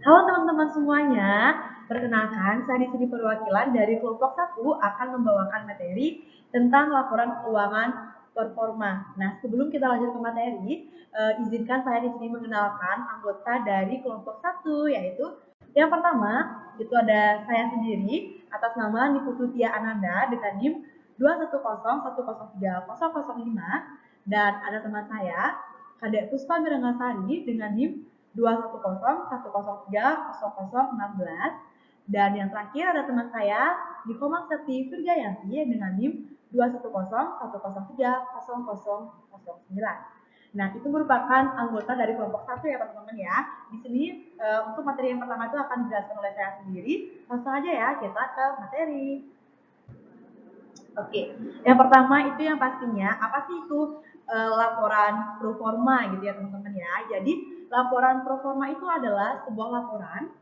Halo teman-teman semuanya, perkenalkan saya di sini perwakilan dari kelompok 1 akan membawakan materi tentang laporan keuangan performa. Nah, sebelum kita lanjut ke materi, izinkan saya di sini mengenalkan anggota dari kelompok 1, yaitu yang pertama itu ada saya sendiri atas nama Nipututia Ananda dengan NIM 210103005 dan ada teman saya Kadek Puspa Mirangasari dengan NIM 210103016 dan yang terakhir ada teman saya Nikomang Septi Virgayanti dengan NIM 21010130009. Nah, itu merupakan anggota dari kelompok 1 ya teman-teman ya. Di sini untuk materi yang pertama itu akan dijelaskan oleh saya sendiri. Langsung aja ya kita ke materi. Oke, yang pertama itu yang pastinya apa sih itu laporan proforma gitu ya teman-teman ya. Jadi laporan proforma itu adalah sebuah laporan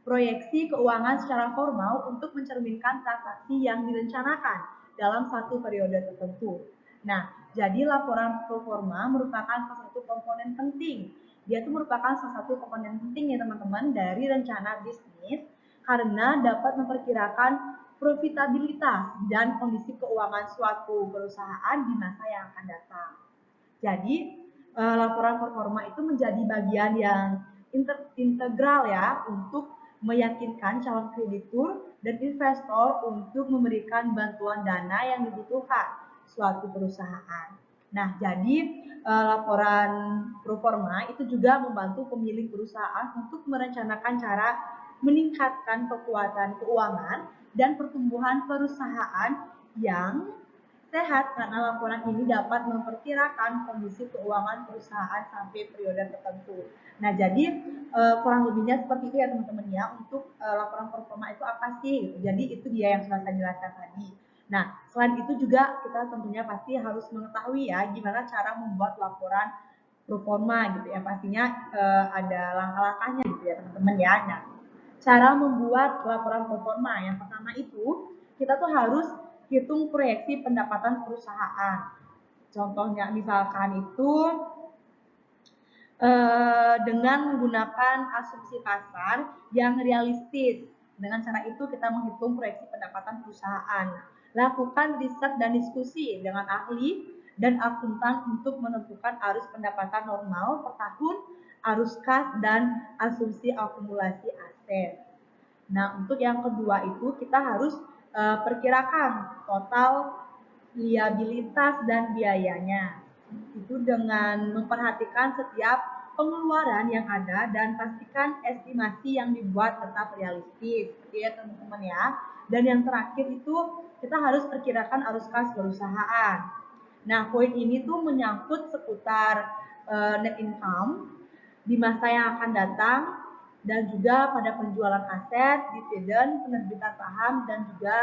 proyeksi keuangan secara formal untuk mencerminkan transaksi yang direncanakan dalam satu periode tertentu. Nah, jadi laporan proforma merupakan salah satu komponen penting. Dia itu merupakan salah satu komponen penting ya teman-teman dari rencana bisnis karena dapat memperkirakan profitabilitas dan kondisi keuangan suatu perusahaan di masa yang akan datang. Jadi laporan performa itu menjadi bagian yang integral ya untuk meyakinkan calon kreditur dan investor untuk memberikan bantuan dana yang dibutuhkan suatu perusahaan. Nah, jadi laporan performa itu juga membantu pemilik perusahaan untuk merencanakan cara meningkatkan kekuatan keuangan dan pertumbuhan perusahaan yang sehat karena laporan ini dapat memperkirakan kondisi keuangan perusahaan sampai periode tertentu. Nah, jadi kurang lebihnya seperti itu ya teman-teman ya. Untuk laporan performa itu apa sih? Jadi itu dia yang sudah saya jelaskan tadi. Nah, selain itu juga kita tentunya pasti harus mengetahui ya gimana cara membuat laporan performa gitu ya. Pastinya ada langkah-langkahnya gitu ya teman-teman ya. Nah, cara membuat laporan performa yang pertama itu kita tuh harus hitung proyeksi pendapatan perusahaan. Contohnya misalkan itu dengan menggunakan asumsi pasar yang realistis. Dengan cara itu kita menghitung proyeksi pendapatan perusahaan. Lakukan riset dan diskusi dengan ahli dan akuntan untuk menentukan arus pendapatan normal per tahun, arus kas, dan asumsi akumulasi aset. Nah, untuk yang kedua itu kita harus perkirakan total liabilitas dan biayanya. Itu dengan memperhatikan setiap pengeluaran yang ada dan pastikan estimasi yang dibuat tetap realistis. Seperti ya teman-teman ya. Dan yang terakhir itu kita harus perkirakan arus kas perusahaan. Nah, poin ini tuh menyangkut seputar net income di masa yang akan datang dan juga pada penjualan aset, dividen, penerbitan saham dan juga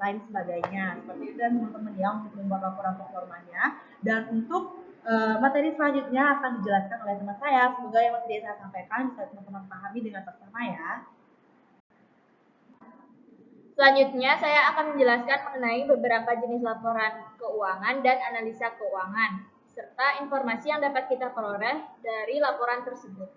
lain sebagainya. Seperti itu dan teman-teman ya untuk membuat laporan performanya. Dan untuk materi selanjutnya akan dijelaskan oleh teman saya. Semoga yang materi saya sampaikan bisa teman-teman pahami dengan seksama ya. Selanjutnya, saya akan menjelaskan mengenai beberapa jenis laporan keuangan dan analisa keuangan, serta informasi yang dapat kita peroleh dari laporan tersebut.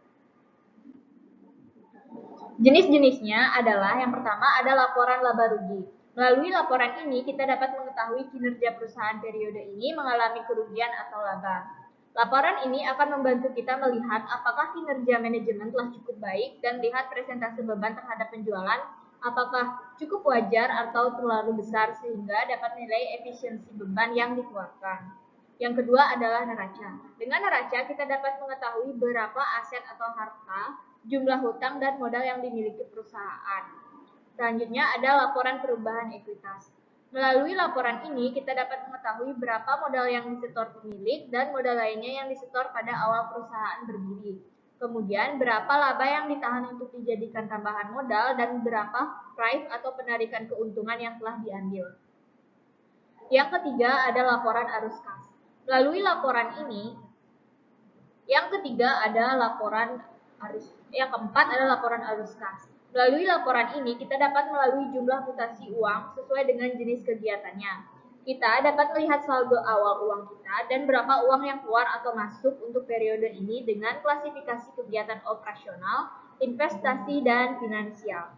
Jenis-jenisnya adalah yang pertama ada laporan laba rugi. Melalui laporan ini, kita dapat mengetahui kinerja perusahaan periode ini mengalami kerugian atau laba. Laporan ini akan membantu kita melihat apakah kinerja manajemen telah cukup baik dan lihat presentase beban terhadap penjualan apakah cukup wajar atau terlalu besar sehingga dapat menilai efisiensi beban yang dikeluarkan. Yang kedua adalah neraca. Dengan neraca kita dapat mengetahui berapa aset atau harta, jumlah hutang dan modal yang dimiliki perusahaan. Selanjutnya ada laporan perubahan ekuitas. Melalui laporan ini kita dapat mengetahui berapa modal yang disetor pemilik dan modal lainnya yang disetor pada awal perusahaan berdiri. Kemudian berapa laba yang ditahan untuk dijadikan tambahan modal dan berapa price atau penarikan keuntungan yang telah diambil. Yang ketiga ada laporan arus kas. Melalui laporan ini, yang ketiga ada laporan arus. Yang keempat ada laporan arus kas. Melalui laporan ini, kita dapat melalui jumlah mutasi uang sesuai dengan jenis kegiatannya. Kita dapat melihat saldo awal uang kita dan berapa uang yang keluar atau masuk untuk periode ini dengan klasifikasi kegiatan operasional, investasi, dan finansial.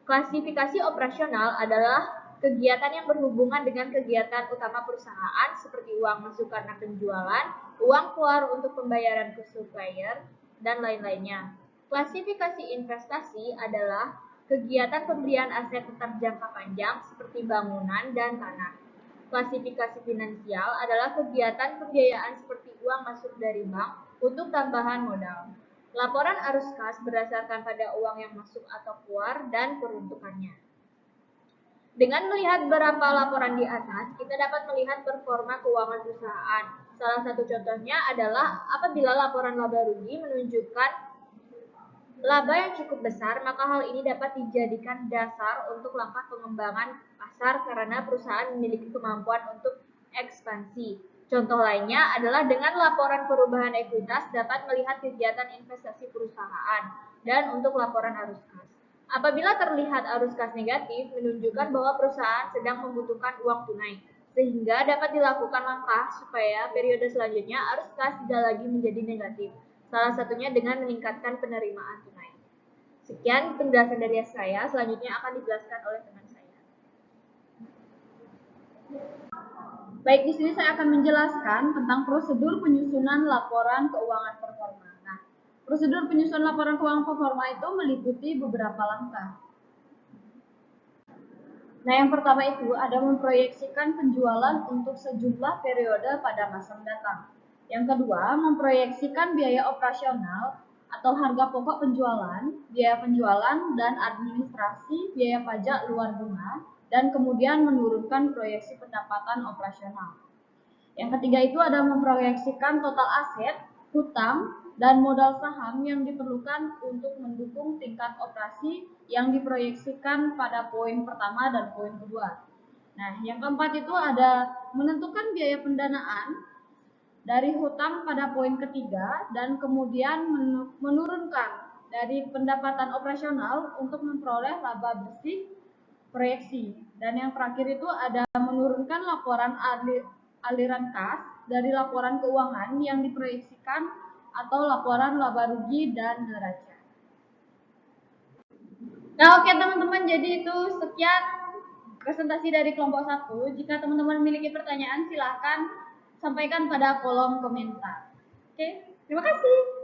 Klasifikasi operasional adalah kegiatan yang berhubungan dengan kegiatan utama perusahaan seperti uang masuk karena penjualan, uang keluar untuk pembayaran ke supplier, dan lain-lainnya. Klasifikasi investasi adalah kegiatan pembelian aset tetap jangka panjang seperti bangunan dan tanah. Klasifikasi finansial adalah kegiatan pembiayaan seperti uang masuk dari bank untuk tambahan modal. Laporan arus kas berdasarkan pada uang yang masuk atau keluar dan peruntukannya. Dengan melihat beberapa laporan di atas, kita dapat melihat performa keuangan perusahaan. Salah satu contohnya adalah apabila laporan laba rugi menunjukkan laba yang cukup besar, maka hal ini dapat dijadikan dasar untuk langkah pengembangan pasar karena perusahaan memiliki kemampuan untuk ekspansi. Contoh lainnya adalah dengan laporan perubahan ekuitas dapat melihat kegiatan investasi perusahaan dan untuk laporan arus kas. Apabila terlihat arus kas negatif, menunjukkan bahwa perusahaan sedang membutuhkan uang tunai, sehingga dapat dilakukan langkah supaya periode selanjutnya arus kas tidak lagi menjadi negatif. Salah satunya dengan meningkatkan penerimaan tunai. Sekian penjelasan dari saya, selanjutnya akan dijelaskan oleh teman saya. Baik, di sini saya akan menjelaskan tentang prosedur penyusunan laporan keuangan performa. Nah, prosedur penyusunan laporan keuangan performa itu meliputi beberapa langkah. Nah, yang pertama itu ada memproyeksikan penjualan untuk sejumlah periode pada masa mendatang. Yang kedua, memproyeksikan biaya operasional atau harga pokok penjualan, dan administrasi, biaya pajak luar bunga, dan kemudian menurunkan proyeksi pendapatan operasional. Yang ketiga itu ada memproyeksikan total aset, hutang, dan modal saham yang diperlukan untuk mendukung tingkat operasi yang diproyeksikan pada poin pertama dan poin kedua. Nah, yang keempat itu ada menentukan biaya pendanaan dari hutang pada poin ketiga dan kemudian menurunkan dari pendapatan operasional untuk memperoleh laba bersih proyeksi. Dan yang terakhir itu ada menurunkan laporan aliran kas dari laporan keuangan yang diproyeksikan atau laporan laba rugi dan neraca. Nah, oke teman-teman, jadi itu sekian presentasi dari kelompok 1. Jika teman-teman memiliki pertanyaan, silahkan sampaikan pada kolom komentar. Oke, terima kasih.